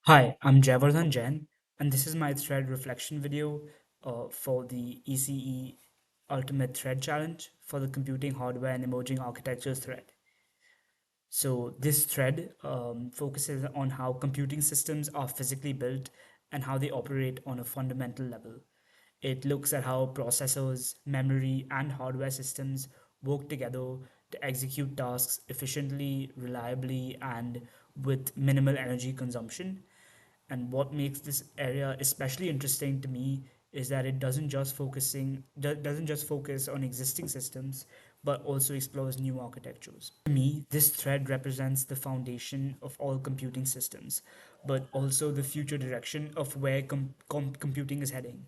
Hi, I'm Jaivardhan Jain, and this is my thread reflection video for the ECE Ultimate Thread Challenge for the Computing Hardware and Emerging Architectures thread. So, this thread focuses on how computing systems are physically built and how they operate on a fundamental level. It looks at how processors, memory, and hardware systems work together to execute tasks efficiently, reliably, and with minimal energy consumption. And what makes this area especially interesting to me is that it doesn't just focus on existing systems, but also explores new architectures. To me, this thread represents the foundation of all computing systems, but also the future direction of where computing is heading.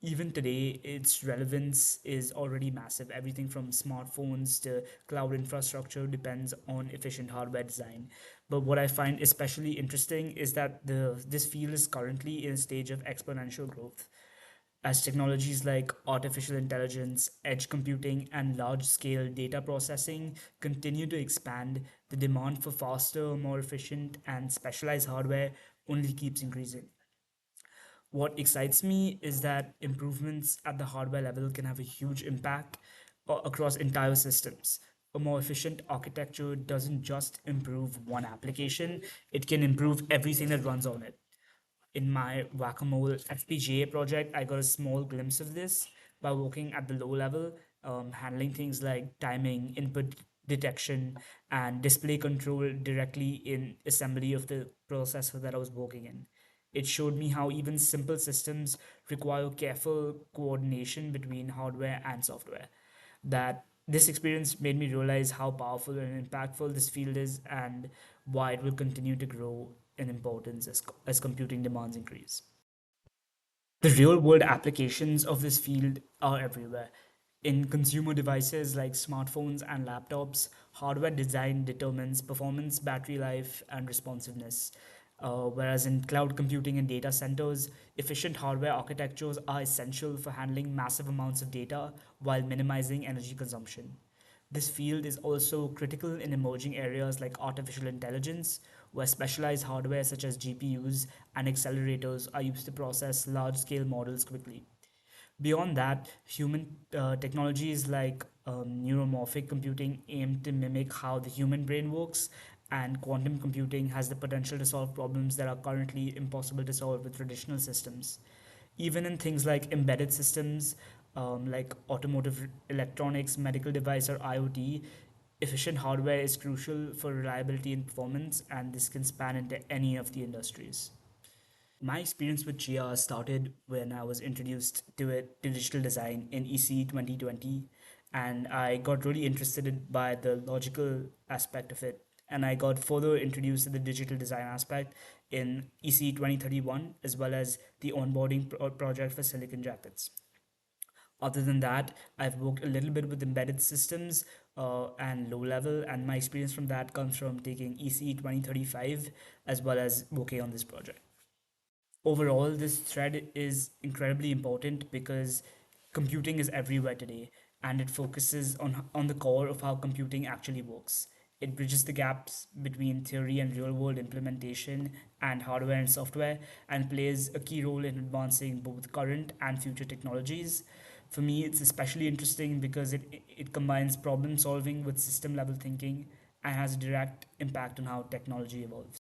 Even today, its relevance is already massive. Everything from smartphones to cloud infrastructure depends on efficient hardware design. But what I find especially interesting is that this field is currently in a stage of exponential growth. As technologies like artificial intelligence, edge computing, and large scale data processing continue to expand, the demand for faster, more efficient, and specialized hardware only keeps increasing. What excites me is that improvements at the hardware level can have a huge impact across entire systems. A more efficient architecture doesn't just improve one application, it can improve everything that runs on it. In my whack-a-mole FPGA project, I got a small glimpse of this by working at the low level, handling things like timing, input detection, and display control directly in assembly of the processor that I was working in. It showed me how even simple systems require careful coordination between hardware and software. That this experience made me realize how powerful and impactful this field is and why it will continue to grow in importance as computing demands increase. The real world applications of this field are everywhere. In consumer devices like smartphones and laptops, hardware design determines performance, battery life, and responsiveness. Whereas in cloud computing and data centers, efficient hardware architectures are essential for handling massive amounts of data while minimizing energy consumption. This field is also critical in emerging areas like artificial intelligence, where specialized hardware such as GPUs and accelerators are used to process large scale models quickly. Beyond that, human technologies like neuromorphic computing aim to mimic how the human brain works, and quantum computing has the potential to solve problems that are currently impossible to solve with traditional systems. Even in things like embedded systems, like automotive electronics, medical device, or IoT, efficient hardware is crucial for reliability and performance, and this can span into any of the industries. My experience with Chia started when I was introduced to digital design in EC 2020, and I got really interested by the logical aspect of it. And I got further introduced to the digital design aspect in EC 2031, as well as the onboarding project for Silicon Jackets. Other than that, I've worked a little bit with embedded systems and low level, and my experience from that comes from taking EC 2035 as well as working on this project. Overall, this thread is incredibly important because computing is everywhere today and it focuses on the core of how computing actually works. It bridges the gaps between theory and real world implementation and hardware and software and plays a key role in advancing both current and future technologies. For me, it's especially interesting because it combines problem solving with system level thinking and has a direct impact on how technology evolves.